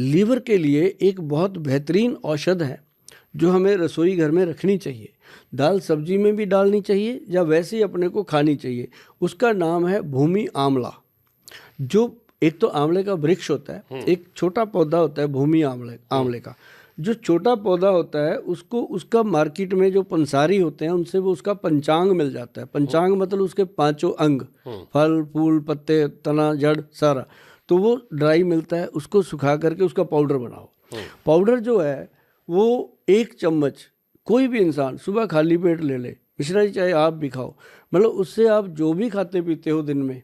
Liver के लिए एक बहुत बेहतरीन औषध है जो हमें रसोई घर में रखनी चाहिए, दाल सब्जी में भी डालनी चाहिए या वैसे ही अपने को खानी चाहिए। उसका नाम है भूमि आंवला। जो एक तो आंवले का वृक्ष होता है, एक छोटा पौधा होता है भूमि आंवले आंवले का। जो छोटा पौधा होता है उसको उसका मार्केट में जो पंसारी होते हैं उनसे वो उसका पंचांग मिल जाता है। पंचांग मतलब उसके पांचों अंग, फल फूल पत्ते तना जड़ सारा, तो वो ड्राई मिलता है। उसको सुखा करके उसका पाउडर बनाओ। पाउडर जो है वो 1 चम्मच कोई भी इंसान सुबह खाली पेट ले ले, मिश्रा जी चाहे आप भी खाओ, मतलब उससे आप जो भी खाते पीते हो दिन में,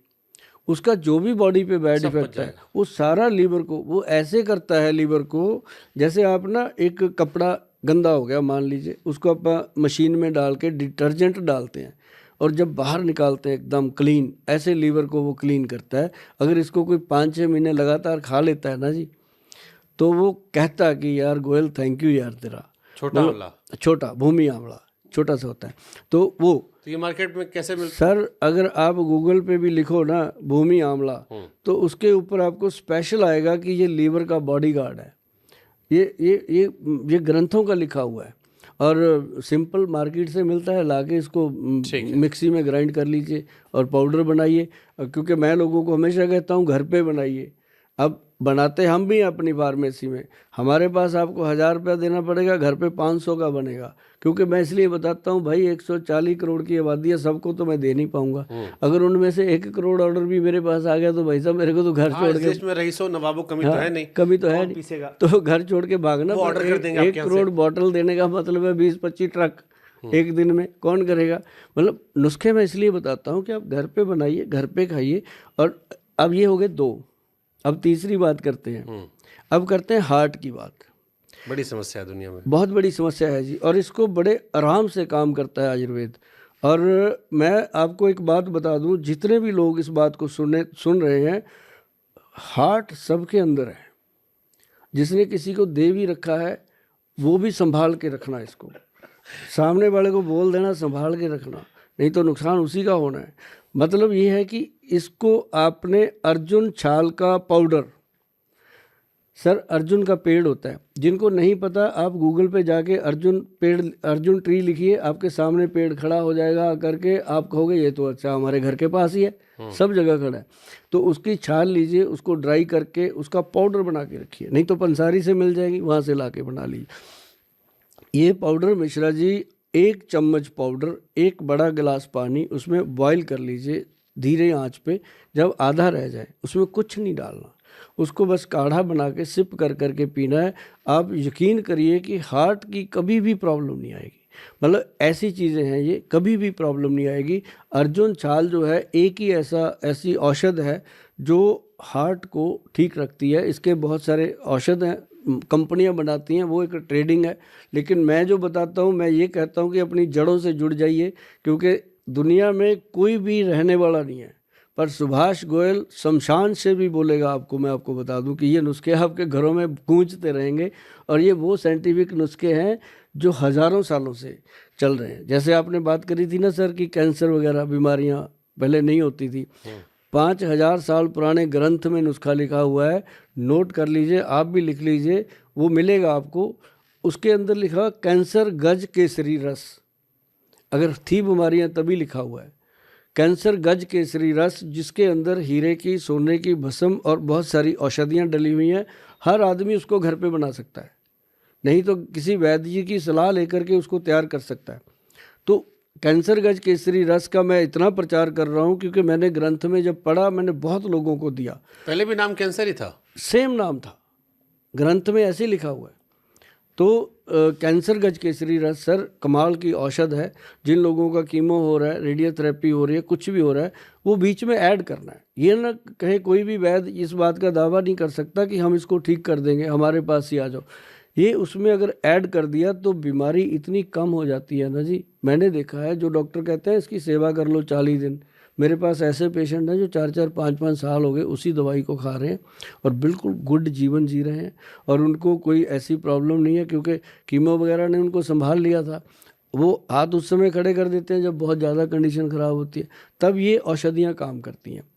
उसका जो भी बॉडी पे बैड इफेक्ट है वो सारा लीवर को, वो ऐसे करता है लीवर को, जैसे आप ना एक कपड़ा गंदा हो गया मान लीजिए, उसको आप मशीन में डाल के डिटर्जेंट डालते हैं और जब बाहर निकालते हैं एकदम क्लीन, ऐसे लीवर को वो क्लीन करता है। अगर इसको कोई 5-6 महीने लगातार खा लेता है ना जी, तो वो कहता है कि यार गोयल थैंक यू यार तेरा। छोटा आंवला, छोटा भूमि आंवला छोटा सा होता है। तो वो तो ये मार्केट में कैसे मिलता सर अगर आप गूगल पे भी लिखो ना भूमि आंवला, तो उसके ऊपर आपको स्पेशल आएगा कि ये लीवर का बॉडीगार्ड है। ये ग्रंथों का लिखा हुआ है और सिंपल मार्केट से मिलता है। लाके इसको मिक्सी में ग्राइंड कर लीजिए और पाउडर बनाइए। क्योंकि मैं लोगों को हमेशा कहता हूँ घर पे बनाइए। अब बनाते हम भी हैं अपनी फार्मेसी में, हमारे पास आपको 1000 रुपया देना पड़ेगा, घर पे 500 का बनेगा। क्योंकि मैं इसलिए बताता हूँ भाई 140 करोड़ की आबादी है, सबको तो मैं दे नहीं पाऊंगा। अगर उनमें से 1 करोड़ ऑर्डर भी मेरे पास आ गया तो भाई साहब मेरे को तो घर छोड़ के, देश में रईसों नवाबों कमी तो है नहीं, कमी तो है नहीं, तो घर छोड़ के भागना। ऑर्डर कर देंगे 1 करोड़ बॉटल देने का मतलब है 20-25 ट्रक एक दिन में, कौन करेगा। मतलब नुस्खे मैं इसलिए बताता हूँ कि आप घर पे बनाइए, घर पे खाइए। और अब ये हो गए 2, अब तीसरी बात करते हैं। अब करते हैं हार्ट की बात। बड़ी समस्या है दुनिया में, बहुत बड़ी समस्या है जी, और इसको बड़े आराम से काम करता है आयुर्वेद। और मैं आपको एक बात बता दूं, जितने भी लोग इस बात को सुन रहे हैं, हार्ट सबके अंदर है। जिसने किसी को दे भी रखा है वो भी संभाल के रखना, इसको सामने वाले को बोल देना संभाल के रखना, नहीं तो नुकसान उसी का होना है। मतलब ये है कि इसको आपने अर्जुन छाल का पाउडर, सर अर्जुन का पेड़ होता है, जिनको नहीं पता आप गूगल पे जाके अर्जुन ट्री लिखिए, आपके सामने पेड़ खड़ा हो जाएगा करके, आप कहोगे ये तो अच्छा हमारे घर के पास ही है, सब जगह खड़ा है। तो उसकी छाल लीजिए, उसको ड्राई करके उसका पाउडर बना के रखिए, नहीं तो पंसारी से मिल जाएगी, वहाँ से ला के बना लीजिए। ये पाउडर मिश्रा जी 1 चम्मच पाउडर, 1 बड़ा गिलास पानी, उसमें बॉईल कर लीजिए धीरे आंच पे। जब आधा रह जाए उसमें कुछ नहीं डालना, उसको बस काढ़ा बना के सिप कर करके पीना है। आप यकीन करिए कि हार्ट की कभी भी प्रॉब्लम नहीं आएगी। मतलब ऐसी चीज़ें हैं ये, कभी भी प्रॉब्लम नहीं आएगी। अर्जुन छाल जो है एक ही ऐसी औषध है जो हार्ट को ठीक रखती है। इसके बहुत सारे औषध हैं, कंपनियां बनाती हैं, वो एक ट्रेडिंग है। लेकिन मैं जो बताता हूँ, मैं ये कहता हूँ कि अपनी जड़ों से जुड़ जाइए, क्योंकि दुनिया में कोई भी रहने वाला नहीं है, पर सुभाष गोयल शमशान से भी बोलेगा आपको। मैं आपको बता दूं कि ये नुस्खे आपके घरों में गूंजते रहेंगे, और ये वो साइंटिफिक नुस्खे हैं जो हज़ारों सालों से चल रहे हैं। जैसे आपने बात करी थी ना सर कि कैंसर वगैरह बीमारियां पहले नहीं होती थी, 5000 साल पुराने ग्रंथ में नुस्खा लिखा हुआ है, नोट कर लीजिए, आप भी लिख लीजिए, वो मिलेगा आपको। उसके अंदर लिखा कैंसर गज केसरी रस, अगर थी बीमारियां तभी लिखा हुआ है कैंसर गज केसरी रस, जिसके अंदर हीरे की, सोने की भस्म और बहुत सारी औषधियाँ डली हुई हैं। हर आदमी उसको घर पे बना सकता है, नहीं तो किसी वैद्य की सलाह लेकर के उसको तैयार कर सकता है। तो कैंसर गज केसरी रस का मैं इतना प्रचार कर रहा हूँ क्योंकि मैंने ग्रंथ में जब पढ़ा, मैंने बहुत लोगों को दिया। पहले भी नाम कैंसर ही था, सेम नाम था, ग्रंथ में ऐसे लिखा हुआ है। तो कैंसर गज केसरी रस सर कमाल की औषध है। जिन लोगों का कीमो हो रहा है, रेडियोथेरेपी हो रही है, कुछ भी हो रहा है, वो बीच में ऐड करना है। ये ना कहे कोई भी वैद्य इस बात का दावा नहीं कर सकता कि हम इसको ठीक कर देंगे, हमारे पास ही आ जाओ। ये उसमें अगर ऐड कर दिया तो बीमारी इतनी कम हो जाती है ना जी। मैंने देखा है, जो डॉक्टर कहते हैं इसकी सेवा कर लो 40 दिन, मेरे पास ऐसे पेशेंट हैं जो 4-4, 5-5 साल हो गए उसी दवाई को खा रहे हैं और बिल्कुल गुड जीवन जी रहे हैं, और उनको कोई ऐसी प्रॉब्लम नहीं है, क्योंकि कीमो वगैरह ने उनको संभाल लिया था। वो हाथ उस समय खड़े कर देते हैं जब बहुत ज़्यादा कंडीशन ख़राब होती है, तब ये औषधियाँ काम करती हैं।